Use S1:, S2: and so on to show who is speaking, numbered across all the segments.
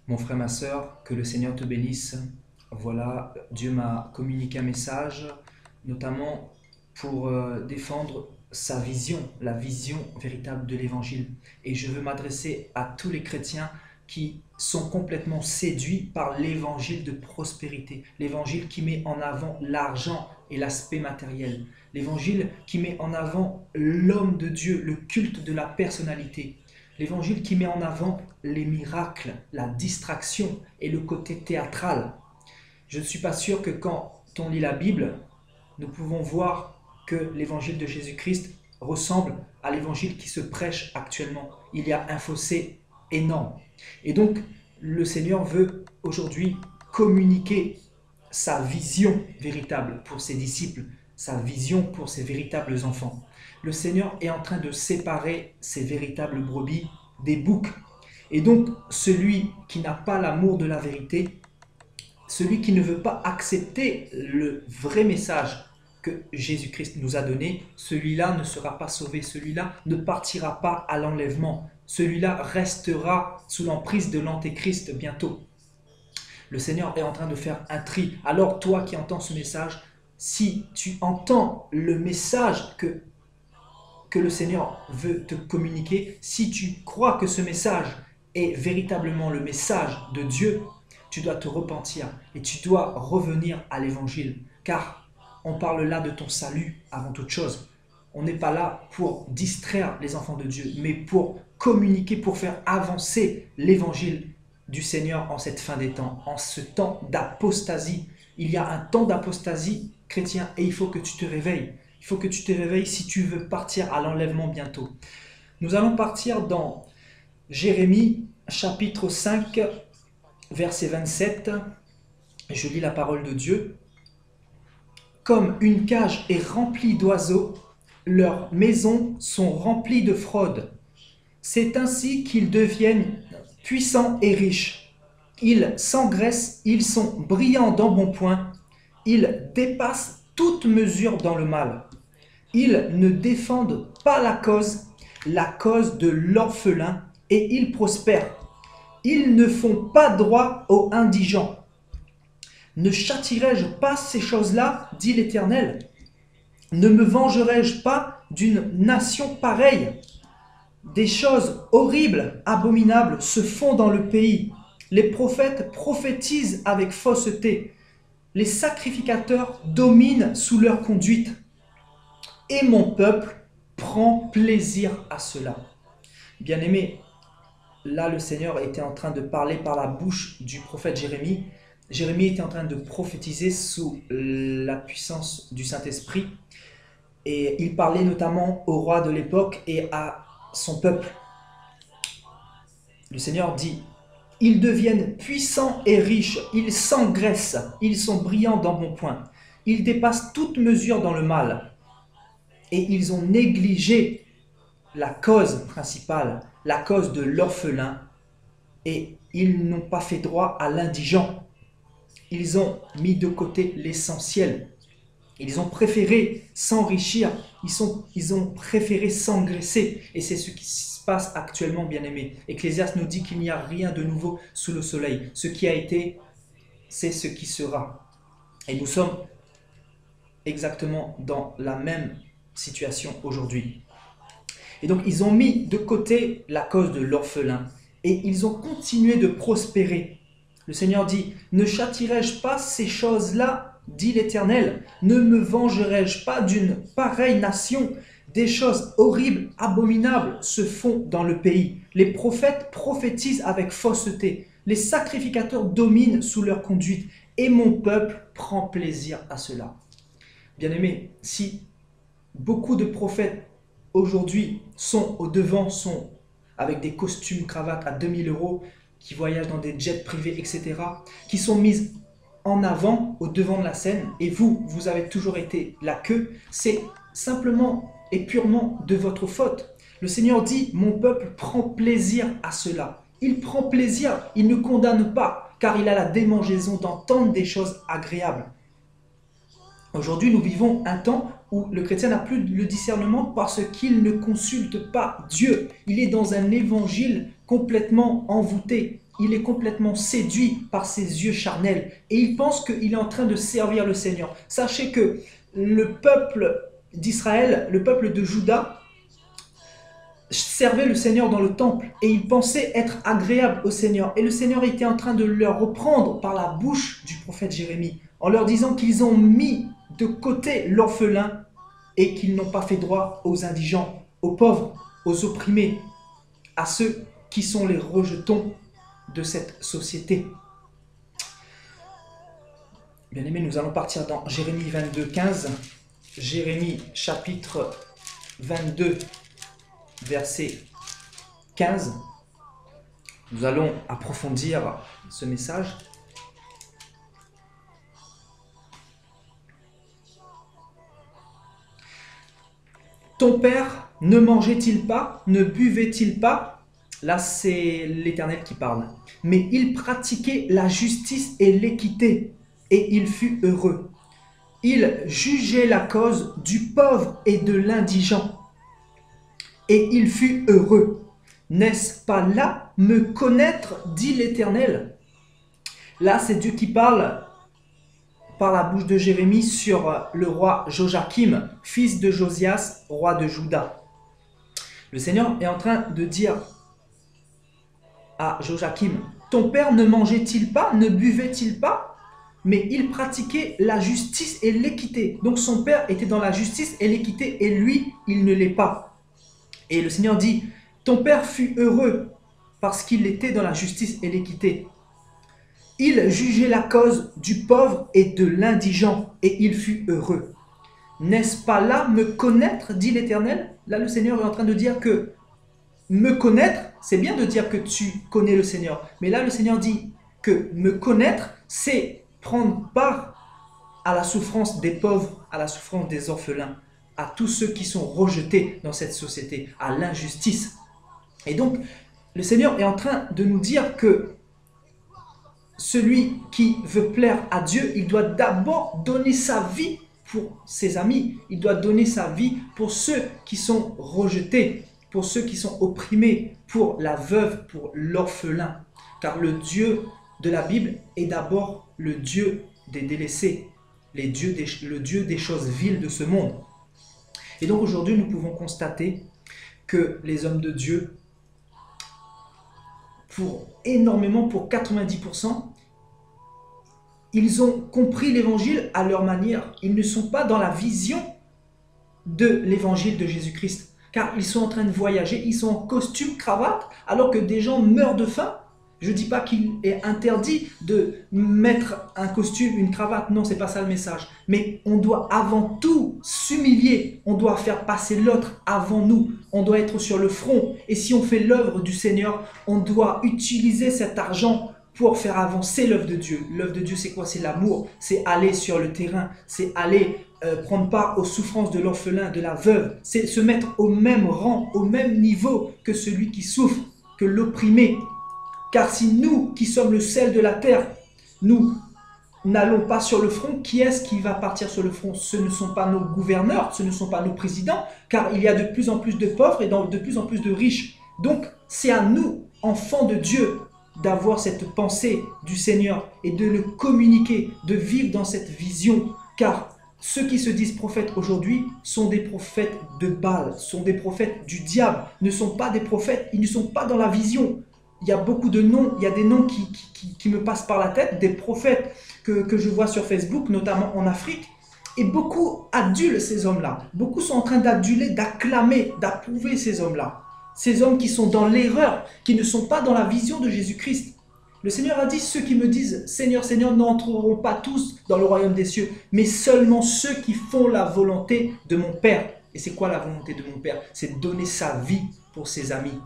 S1: Mon frère, ma sœur, que le Seigneur te bénisse. Voilà, Dieu m'a communiqué un message, notamment pour défendre sa vision, la vision véritable de l'Évangile. Et je veux m'adresser à tous les chrétiens qui sont complètement séduits par l'Évangile de prospérité, l'Évangile qui met en avant l'argent et l'aspect matériel, l'Évangile qui met en avant l'homme de Dieu, le culte de la personnalité, l'Évangile qui met en avant les miracles, la distraction et le côté théâtral. Je ne suis pas sûr que quand on lit la Bible, nous pouvons voir que l'évangile de Jésus-Christ ressemble à l'évangile qui se prêche actuellement. Il y a un fossé énorme. Et donc, le Seigneur veut aujourd'hui communiquer sa vision véritable pour ses disciples, sa vision pour ses véritables enfants. Le Seigneur est en train de séparer ses véritables brebis des boucs. Et donc, celui qui n'a pas l'amour de la vérité, celui qui ne veut pas accepter le vrai message que Jésus-Christ nous a donné, celui-là ne sera pas sauvé, celui-là ne partira pas à l'enlèvement, celui-là restera sous l'emprise de l'Antéchrist bientôt. Le Seigneur est en train de faire un tri. Alors toi qui entends ce message, si tu entends le message que le Seigneur veut te communiquer, si tu crois que ce message est véritablement le message de Dieu, tu dois te repentir et tu dois revenir à l'évangile. Car on parle là de ton salut avant toute chose. On n'est pas là pour distraire les enfants de Dieu, mais pour communiquer, pour faire avancer l'évangile du Seigneur en cette fin des temps, en ce temps d'apostasie. Il y a un temps d'apostasie chrétien et il faut que tu te réveilles. Il faut que tu te réveilles si tu veux partir à l'enlèvement bientôt. Nous allons partir dans Jérémie chapitre 5, verset 27. Je lis la parole de Dieu. Comme une cage est remplie d'oiseaux, leurs maisons sont remplies de fraude. C'est ainsi qu'ils deviennent puissants et riches. Ils s'engraissent, ils sont brillants d'embonpoint, ils dépassent toute mesure dans le mal. Ils ne défendent pas la cause de l'orphelin, et ils prospèrent. Ils ne font pas droit aux indigents. Ne châtierai-je pas ces choses-là, dit l'Éternel? Ne me vengerai-je pas d'une nation pareille? Des choses horribles, abominables se font dans le pays. Les prophètes prophétisent avec fausseté. Les sacrificateurs dominent sous leur conduite. Et mon peuple prend plaisir à cela. Bien-aimés, là le Seigneur était en train de parler par la bouche du prophète Jérémie. Jérémie était en train de prophétiser sous la puissance du Saint-Esprit. Et il parlait notamment au roi de l'époque et à son peuple. Le Seigneur dit: ils deviennent puissants et riches, ils s'engraissent, ils sont brillants d'embonpoint, ils dépassent toute mesure dans le mal. Et ils ont négligé la cause principale, la cause de l'orphelin, et ils n'ont pas fait droit à l'indigent. Ils ont mis de côté l'essentiel. Ils ont préféré s'enrichir, ils ont préféré s'engraisser. Et c'est ce qui se passe actuellement, bien-aimés. Ecclésiaste nous dit qu'il n'y a rien de nouveau sous le soleil. Ce qui a été, c'est ce qui sera. Et nous sommes exactement dans la même situation aujourd'hui. Et donc, ils ont mis de côté la cause de l'orphelin et ils ont continué de prospérer. Le Seigneur dit: ne châtierai-je pas ces choses-là, dit l'Éternel? Ne me vengerai-je pas d'une pareille nation? Des choses horribles, abominables se font dans le pays. Les prophètes prophétisent avec fausseté. Les sacrificateurs dominent sous leur conduite. Et mon peuple prend plaisir à cela. Bien-aimés, si beaucoup de prophètes aujourd'hui sont au devant, sont avec des costumes, cravates à 2000 euros, qui voyagent dans des jets privés, etc., qui sont mises en avant, au devant de la scène, et vous avez toujours été la queue, c'est simplement et purement de votre faute. Le Seigneur dit: mon peuple prend plaisir à cela. Il prend plaisir, il ne condamne pas, car il a la démangeaison d'entendre des choses agréables. Aujourd'hui, nous vivons un temps où le chrétien n'a plus le discernement parce qu'il ne consulte pas Dieu. Il est dans un évangile complètement envoûté. il est complètement séduit par ses yeux charnels et il pense qu'il est en train de servir le Seigneur. Sachez que le peuple d'Israël, le peuple de Juda, servait le Seigneur dans le temple et ils pensaient être agréables au Seigneur. Et le Seigneur était en train de leur reprendre par la bouche du prophète Jérémie en leur disant qu'ils ont mis de côté l'orphelin et qu'ils n'ont pas fait droit aux indigents, aux pauvres, aux opprimés, à ceux qui sont les rejetons de cette société. Bien aimés, nous allons partir dans Jérémie 22, 15. Jérémie chapitre 22, verset 15. Nous allons approfondir ce message. Ton père ne mangeait-il pas, ne buvait-il pas? Là, c'est l'Éternel qui parle. Mais il pratiquait la justice et l'équité, et il fut heureux. Il jugeait la cause du pauvre et de l'indigent, et il fut heureux. N'est-ce pas là me connaître, dit l'Éternel? Là, c'est Dieu qui parle par la bouche de Jérémie sur le roi Joachim, fils de Josias, roi de Juda. Le Seigneur est en train de dire à Joachim, ton père ne mangeait-il pas, ne buvait-il pas? Mais il pratiquait la justice et l'équité. Donc son père était dans la justice et l'équité et lui, il ne l'est pas. Et le Seigneur dit, ton père fut heureux parce qu'il était dans la justice et l'équité. Il jugeait la cause du pauvre et de l'indigent, et il fut heureux. N'est-ce pas là me connaître, dit l'Éternel? Là, le Seigneur est en train de dire que me connaître, c'est bien de dire que tu connais le Seigneur. Mais là, le Seigneur dit que me connaître, c'est prendre part à la souffrance des pauvres, à la souffrance des orphelins, à tous ceux qui sont rejetés dans cette société, à l'injustice. Et donc, le Seigneur est en train de nous dire que celui qui veut plaire à Dieu, il doit d'abord donner sa vie pour ses amis. Il doit donner sa vie pour ceux qui sont rejetés, pour ceux qui sont opprimés, pour la veuve, pour l'orphelin. Car le Dieu de la Bible est d'abord le Dieu des délaissés, le Dieu des choses viles de ce monde. Et donc aujourd'hui, nous pouvons constater que les hommes de Dieu, pour 90%, ils ont compris l'évangile à leur manière. Ils ne sont pas dans la vision de l'évangile de Jésus-Christ. Car ils sont en train de voyager, ils sont en costume, cravate, alors que des gens meurent de faim. Je ne dis pas qu'il est interdit de mettre un costume, une cravate. Non, ce n'est pas ça le message. Mais on doit avant tout s'humilier. On doit faire passer l'autre avant nous. On doit être sur le front. Et si on fait l'œuvre du Seigneur, on doit utiliser cet argent pour faire avancer l'œuvre de Dieu. L'œuvre de Dieu, c'est quoi? C'est l'amour. C'est aller sur le terrain. C'est aller prendre part aux souffrances de l'orphelin, de la veuve. C'est se mettre au même rang, au même niveau que celui qui souffre, que l'opprimé. Car si nous, qui sommes le sel de la terre, nous n'allons pas sur le front, qui est-ce qui va partir sur le front? Ce ne sont pas nos gouverneurs, ce ne sont pas nos présidents, car il y a de plus en plus de pauvres et de plus en plus de riches. Donc, c'est à nous, enfants de Dieu, d'avoir cette pensée du Seigneur et de le communiquer, de vivre dans cette vision. Car ceux qui se disent prophètes aujourd'hui sont des prophètes de Baal, sont des prophètes du diable, ne sont pas des prophètes, ils ne sont pas dans la vision. Il y a beaucoup de noms, il y a des noms qui me passent par la tête, des prophètes que je vois sur Facebook, notamment en Afrique. Et beaucoup adulent ces hommes-là. Beaucoup sont en train d'aduler, d'acclamer, d'approuver ces hommes-là. Ces hommes qui sont dans l'erreur, qui ne sont pas dans la vision de Jésus-Christ. Le Seigneur a dit, ceux qui me disent « Seigneur, Seigneur » n'entreront pas tous dans le royaume des cieux, mais seulement ceux qui font la volonté de mon Père. Et c'est quoi la volonté de mon Père? C'est donner sa vie pour ses amis.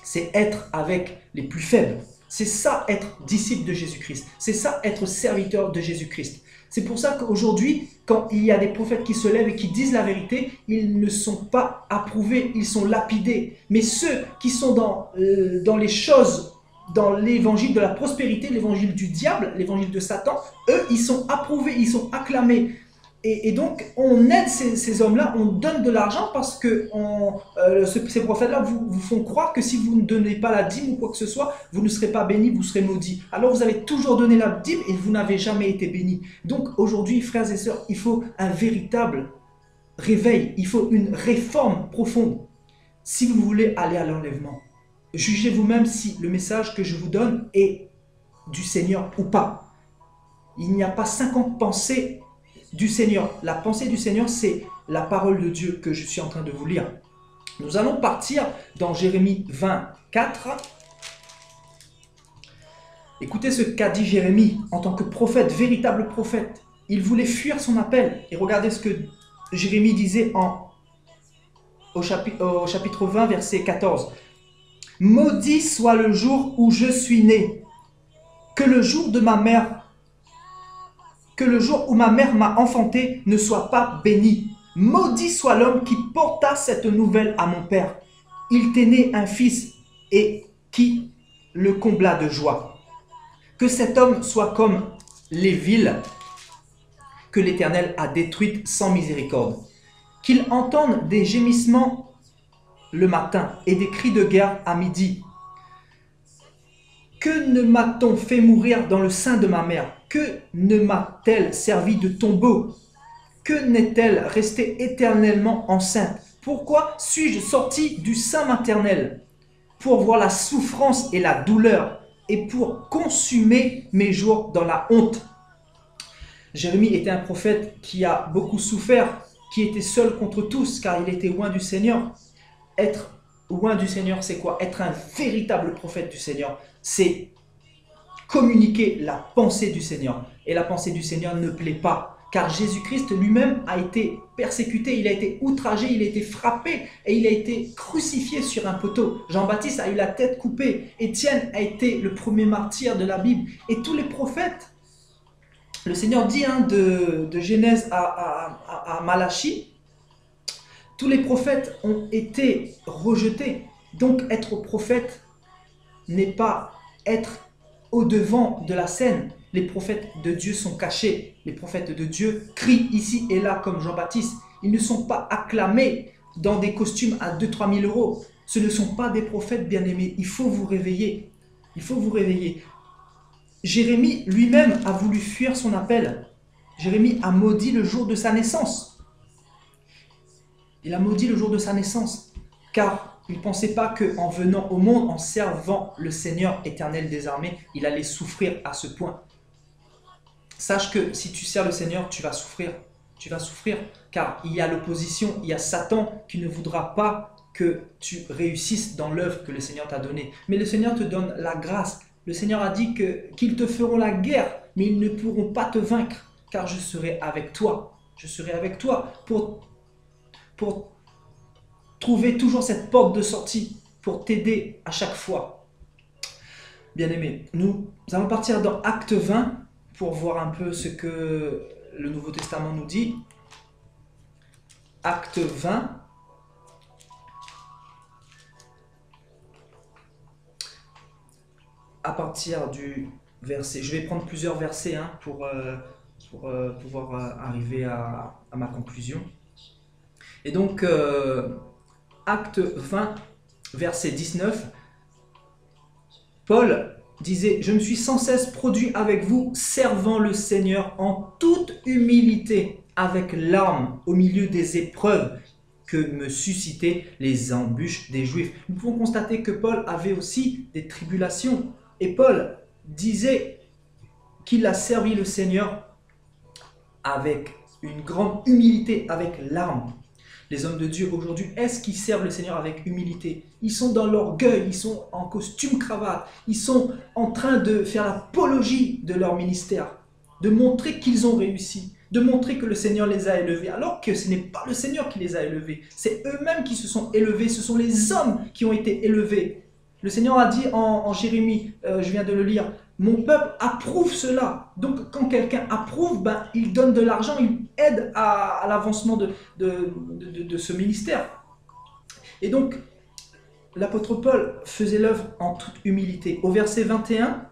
S1: C'est être avec les plus faibles. C'est ça être disciple de Jésus-Christ. C'est ça être serviteur de Jésus-Christ. C'est pour ça qu'aujourd'hui, quand il y a des prophètes qui se lèvent et qui disent la vérité, ils ne sont pas approuvés, ils sont lapidés. Mais ceux qui sont dans les choses, dans l'évangile de la prospérité, l'évangile du diable, l'évangile de Satan, eux, ils sont approuvés, ils sont acclamés. Et donc, on aide ces hommes-là, on donne de l'argent parce que ces prophètes-là vous font croire que si vous ne donnez pas la dîme ou quoi que ce soit, vous ne serez pas bénis, vous serez maudits. Alors, vous avez toujours donné la dîme et vous n'avez jamais été bénis. Donc, aujourd'hui, frères et sœurs, il faut un véritable réveil, il faut une réforme profonde si vous voulez aller à l'enlèvement. Jugez vous-même si le message que je vous donne est du Seigneur ou pas. Il n'y a pas 50 pensées du Seigneur. La pensée du Seigneur, c'est la parole de Dieu que je suis en train de vous lire. Nous allons partir dans Jérémie 24. Écoutez ce qu'a dit Jérémie en tant que prophète, véritable prophète. Il voulait fuir son appel. Et regardez ce que Jérémie disait au chapitre 20, verset 14. « Maudit soit le jour où je suis né, que le jour où ma mère m'a enfanté ne soit pas béni. Maudit soit l'homme qui porta cette nouvelle à mon père. Il t'est né un fils et qui le combla de joie. Que cet homme soit comme les villes que l'Éternel a détruites sans miséricorde. Qu'il entende des gémissements le matin et des cris de guerre à midi. Que ne m'a-t-on fait mourir dans le sein de ma mère? Que ne m'a-t-elle servi de tombeau? Que n'est-elle restée éternellement enceinte? Pourquoi suis-je sorti du sein maternel? Pour voir la souffrance et la douleur, et pour consumer mes jours dans la honte. Jérémie était un prophète qui a beaucoup souffert, qui était seul contre tous, car il était loin du Seigneur. Être loin du Seigneur, c'est quoi? Être un véritable prophète du Seigneur, c'est communiquer la pensée du Seigneur. Et la pensée du Seigneur ne plaît pas. Car Jésus-Christ lui-même a été persécuté, il a été outragé, il a été frappé et il a été crucifié sur un poteau. Jean-Baptiste a eu la tête coupée. Étienne a été le premier martyr de la Bible. Et tous les prophètes, le Seigneur dit de Genèse à Malachie, tous les prophètes ont été rejetés. Donc être prophète n'est pas être au-devant de la scène. Les prophètes de Dieu sont cachés. Les prophètes de Dieu crient ici et là comme Jean-Baptiste. Ils ne sont pas acclamés dans des costumes à 2-3 000 euros. Ce ne sont pas des prophètes bien-aimés. Il faut vous réveiller. Il faut vous réveiller. Jérémie lui-même a voulu fuir son appel. Jérémie a maudit le jour de sa naissance. Il a maudit le jour de sa naissance. Car il ne pensait pas qu'en venant au monde, en servant le Seigneur éternel des armées, il allait souffrir à ce point. Sache que si tu sers le Seigneur, tu vas souffrir. Tu vas souffrir car il y a l'opposition, il y a Satan qui ne voudra pas que tu réussisses dans l'œuvre que le Seigneur t'a donnée. Mais le Seigneur te donne la grâce. Le Seigneur a dit qu'ils te feront la guerre, mais ils ne pourront pas te vaincre car je serai avec toi. Je serai avec toi pour trouver toujours cette porte de sortie, pour t'aider à chaque fois. Bien-aimés, nous allons partir dans Acte 20 pour voir un peu ce que le Nouveau Testament nous dit. Acte 20. À partir du verset, je vais prendre plusieurs versets pour pouvoir arriver à ma conclusion. Et donc, Acte 20, verset 19, Paul disait « Je me suis sans cesse produit avec vous, servant le Seigneur en toute humilité, avec larmes, au milieu des épreuves que me suscitaient les embûches des Juifs. » Nous pouvons constater que Paul avait aussi des tribulations. Et Paul disait qu'il a servi le Seigneur avec une grande humilité, avec larmes. Les hommes de Dieu aujourd'hui, est-ce qu'ils servent le Seigneur avec humilité? Ils sont dans l'orgueil, ils sont en costume cravate, ils sont en train de faire l'apologie de leur ministère, de montrer qu'ils ont réussi, de montrer que le Seigneur les a élevés, alors que ce n'est pas le Seigneur qui les a élevés, c'est eux-mêmes qui se sont élevés, ce sont les hommes qui ont été élevés. Le Seigneur a dit en Jérémie, je viens de le lire, « Mon peuple approuve cela ». Donc quand quelqu'un approuve, il donne de l'argent, il aide à l'avancement de ce ministère. Et donc, l'apôtre Paul faisait l'œuvre en toute humilité. Au verset 21,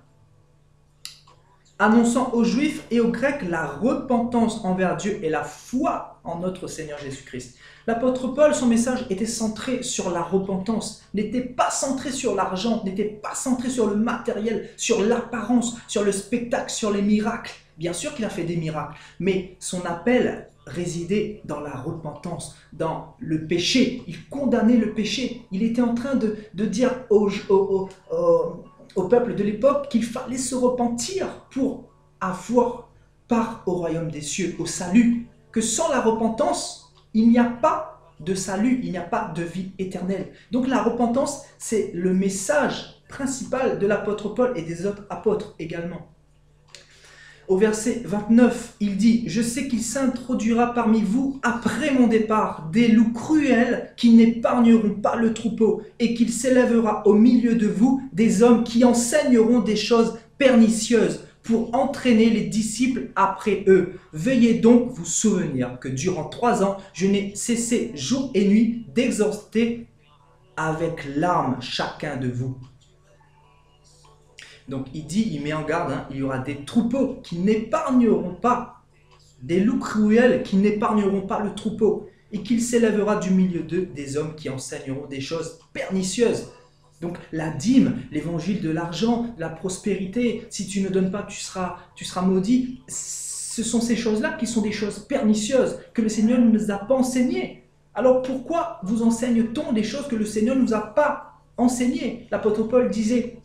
S1: annonçant aux Juifs et aux Grecs la repentance envers Dieu et la foi en notre Seigneur Jésus-Christ. L'apôtre Paul, son message était centré sur la repentance, n'était pas centré sur l'argent, n'était pas centré sur le matériel, sur l'apparence, sur le spectacle, sur les miracles. Bien sûr qu'il a fait des miracles, mais son appel résidait dans la repentance, dans le péché. Il condamnait le péché. Il était en train de dire au peuple de l'époque qu'il fallait se repentir pour avoir part au royaume des cieux, au salut. Que sans la repentance, il n'y a pas de salut, il n'y a pas de vie éternelle. Donc la repentance, c'est le message principal de l'apôtre Paul et des autres apôtres également. Au verset 29, il dit « Je sais qu'il s'introduira parmi vous après mon départ des loups cruels qui n'épargneront pas le troupeau et qu'il s'élèvera au milieu de vous des hommes qui enseigneront des choses pernicieuses pour entraîner les disciples après eux. Veuillez donc vous souvenir que durant 3 ans, je n'ai cessé jour et nuit d'exhorter avec larmes chacun de vous. » Donc il met en garde, il y aura des troupeaux qui n'épargneront pas, des loups cruels qui n'épargneront pas le troupeau, et qu'il s'élèvera du milieu d'eux des hommes qui enseigneront des choses pernicieuses. Donc la dîme, l'évangile de l'argent, la prospérité, si tu ne donnes pas, tu seras maudit. Ce sont ces choses-là qui sont des choses pernicieuses, que le Seigneur ne nous a pas enseignées. Alors pourquoi vous enseigne-t-on des choses que le Seigneur ne nous a pas enseignées? L'apôtre Paul disait: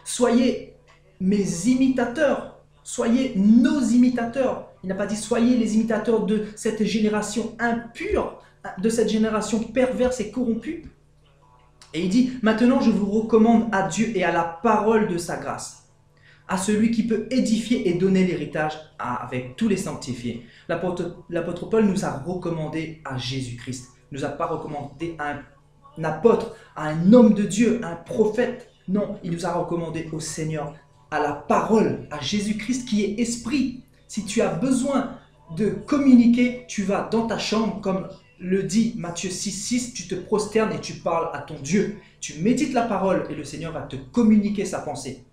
S1: soyez mes imitateurs, soyez nos imitateurs. Il n'a pas dit soyez les imitateurs de cette génération impure, de cette génération perverse et corrompue. Et il dit, maintenant je vous recommande à Dieu et à la parole de sa grâce, à celui qui peut édifier et donner l'héritage avec tous les sanctifiés. L'apôtre Paul nous a recommandé à Jésus-Christ. Il ne nous a pas recommandé à un apôtre, à un homme de Dieu, à un prophète. Non, il nous a recommandé au Seigneur, à la parole, à Jésus-Christ qui est esprit. Si tu as besoin de communiquer, tu vas dans ta chambre, comme le dit Matthieu 6,6, tu te prosternes et tu parles à ton Dieu. Tu médites la parole et le Seigneur va te communiquer sa pensée.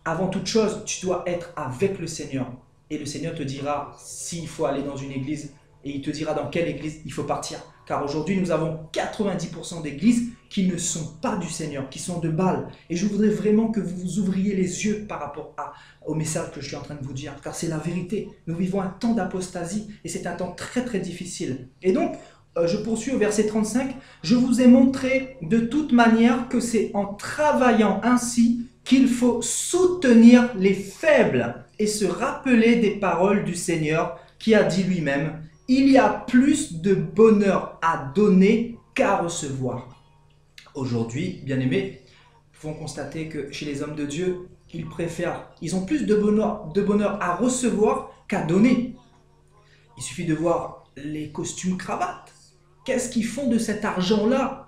S1: Avant toute chose, tu dois être avec le Seigneur. Et le Seigneur te dira s'il faut aller dans une église et il te dira dans quelle église il faut partir. Car aujourd'hui, nous avons 90% d'églises qui ne sont pas du Seigneur, qui sont de Baal. Et je voudrais vraiment que vous vous ouvriez les yeux par rapport au message que je suis en train de vous dire. Car c'est la vérité. Nous vivons un temps d'apostasie et c'est un temps très très difficile. Et donc, je poursuis au verset 35. « Je vous ai montré de toute manière que c'est en travaillant ainsi qu'il faut soutenir les faibles et se rappeler des paroles du Seigneur qui a dit lui-même « Il y a plus de bonheur à donner qu'à recevoir. » Aujourd'hui, bien-aimés, nous pouvons constater que chez les hommes de Dieu, ils ont plus de bonheur à recevoir qu'à donner. Il suffit de voir les costumes cravates. Qu'est-ce qu'ils font de cet argent-là?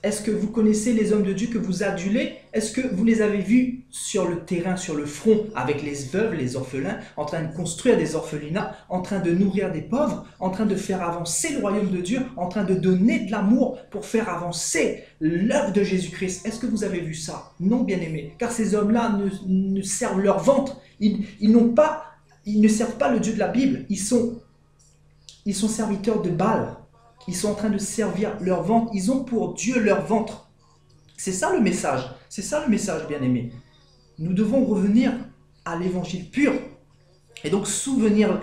S1: Est-ce que vous connaissez les hommes de Dieu que vous adulez? Est-ce que vous les avez vus sur le terrain, sur le front, avec les veuves, les orphelins, en train de construire des orphelinats, en train de nourrir des pauvres, en train de faire avancer le royaume de Dieu, en train de donner de l'amour pour faire avancer l'œuvre de Jésus-Christ? Est-ce que vous avez vu ça? Non, bien-aimés, car ces hommes-là ne servent leur ventre. Ils ne servent pas le Dieu de la Bible. Ils sont serviteurs de Baal. Ils sont en train de servir leur ventre. Ils ont pour Dieu leur ventre. C'est ça le message. C'est ça le message, bien-aimés. Nous devons revenir à l'évangile pur. Et donc soutenir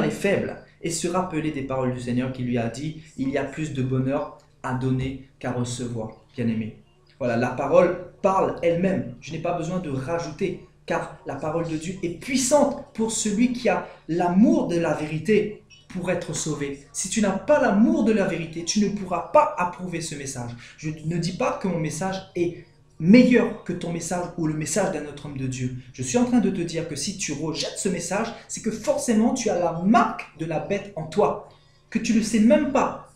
S1: les faibles. Et se rappeler des paroles du Seigneur qui lui a dit « Il y a plus de bonheur à donner qu'à recevoir », bien-aimés. Voilà, la parole parle elle-même. Je n'ai pas besoin de rajouter. Car la parole de Dieu est puissante pour celui qui a l'amour de la vérité. Pour être sauvé. Si tu n'as pas l'amour de la vérité, tu ne pourras pas approuver ce message. Je ne dis pas que mon message est meilleur que ton message ou le message d'un autre homme de Dieu. Je suis en train de te dire que si tu rejettes ce message, c'est que forcément tu as la marque de la bête en toi, que tu ne le sais même pas.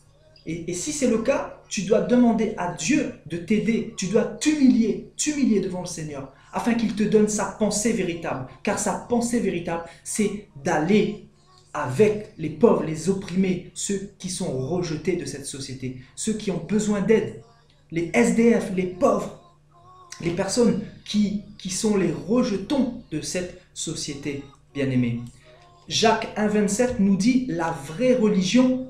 S1: Et si c'est le cas, tu dois demander à Dieu de t'aider. Tu dois t'humilier devant le Seigneur, afin qu'il te donne sa pensée véritable. Car sa pensée véritable, c'est d'aller avec les pauvres, les opprimés, ceux qui sont rejetés de cette société, ceux qui ont besoin d'aide, les SDF, les pauvres, les personnes qui sont les rejetons de cette société, bien-aimés. Jacques 1,27 nous dit la vraie religion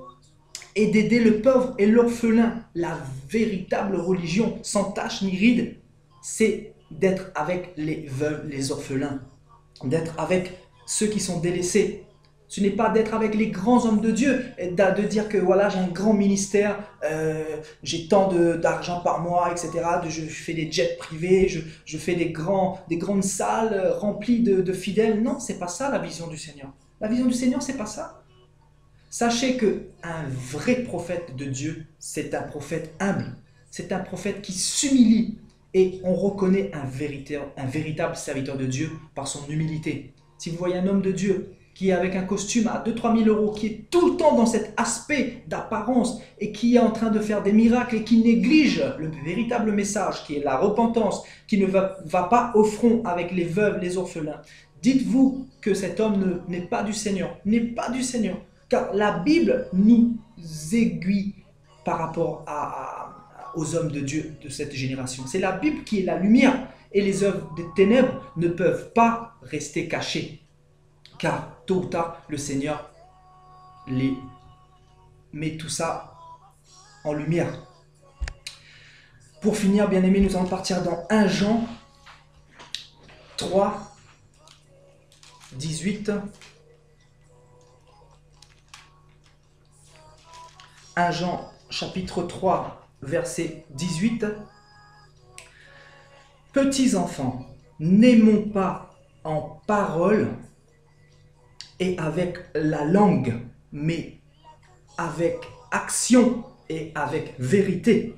S1: est d'aider le pauvre et l'orphelin. La véritable religion, sans tache ni ride, c'est d'être avec les veuves, les orphelins, d'être avec ceux qui sont délaissés. Ce n'est pas d'être avec les grands hommes de Dieu, de dire que voilà, j'ai un grand ministère, j'ai tant d'argent par mois, etc. Je fais des jets privés, je fais des grandes salles remplies de fidèles. Non, c'est pas ça la vision du Seigneur. La vision du Seigneur, c'est pas ça. Sachez qu'un vrai prophète de Dieu, c'est un prophète humble. C'est un prophète qui s'humilie. Et on reconnaît un véritable serviteur de Dieu par son humilité. Si vous voyez un homme de Dieu qui est avec un costume à 2 000 à 3 000 euros, qui est tout le temps dans cet aspect d'apparence et qui est en train de faire des miracles et qui néglige le véritable message qui est la repentance, qui ne va pas au front avec les veuves, les orphelins, dites-vous que cet homme n'est pas du Seigneur, n'est pas du Seigneur. Car la Bible nous aiguille par rapport aux hommes de Dieu de cette génération. C'est la Bible qui est la lumière et les œuvres des ténèbres ne peuvent pas rester cachées. Car tôt ou tard, le Seigneur les met tout ça en lumière. Pour finir, bien-aimés, nous allons partir dans 1 Jean 3, 18. 1 Jean chapitre 3, verset 18. Petits enfants, n'aimons pas en parole et avec la langue, mais avec action et avec vérité.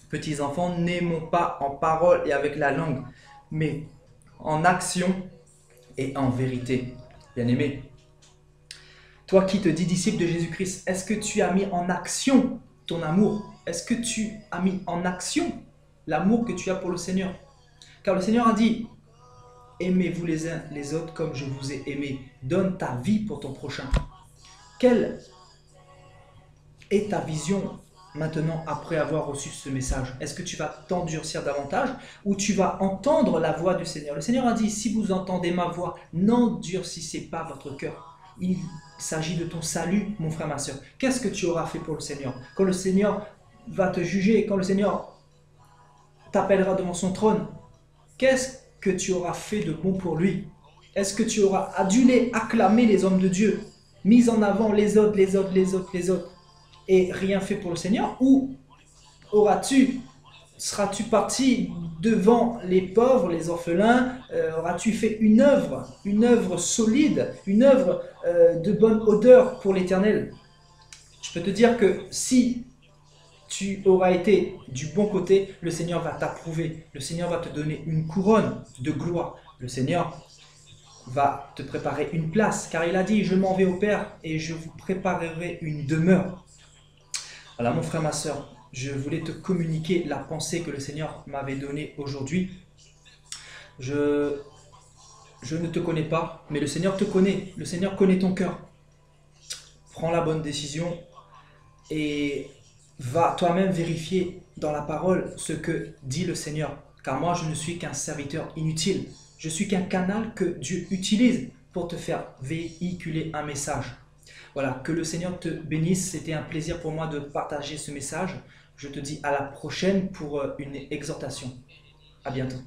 S1: Petits enfants, n'aimons pas en parole et avec la langue, mais en action et en vérité. Bien-aimé, toi qui te dis disciple de Jésus-Christ, est-ce que tu as mis en action ton amour? Est-ce que tu as mis en action l'amour que tu as pour le Seigneur? Car le Seigneur a dit, aimez-vous les uns les autres comme je vous ai aimé. Donne ta vie pour ton prochain. Quelle est ta vision maintenant après avoir reçu ce message? Est-ce que tu vas t'endurcir davantage ou tu vas entendre la voix du Seigneur? Le Seigneur a dit, si vous entendez ma voix, n'endurcissez pas votre cœur. Il s'agit de ton salut, mon frère, ma soeur. Qu'est-ce que tu auras fait pour le Seigneur? Quand le Seigneur va te juger, quand le Seigneur t'appellera devant son trône, qu'est-ce que tu auras fait de bon pour lui? Est-ce que tu auras adulé, acclamé les hommes de Dieu, mis en avant les autres, et rien fait pour le Seigneur? Ou seras-tu parti devant les pauvres, les orphelins, auras-tu fait une œuvre solide, une œuvre de bonne odeur pour l'Éternel? Je peux te dire que si tu auras été du bon côté, le Seigneur va t'approuver, le Seigneur va te donner une couronne de gloire, le Seigneur va te préparer une place, car il a dit, je m'en vais au Père et je vous préparerai une demeure. Voilà mon frère, ma soeur, je voulais te communiquer la pensée que le Seigneur m'avait donnée aujourd'hui. Je ne te connais pas, mais le Seigneur te connaît, le Seigneur connaît ton cœur. Prends la bonne décision et va toi-même vérifier dans la parole ce que dit le Seigneur. Car moi, je ne suis qu'un serviteur inutile. Je suis qu'un canal que Dieu utilise pour te faire véhiculer un message. Voilà, que le Seigneur te bénisse. C'était un plaisir pour moi de partager ce message. Je te dis à la prochaine pour une exhortation. À bientôt.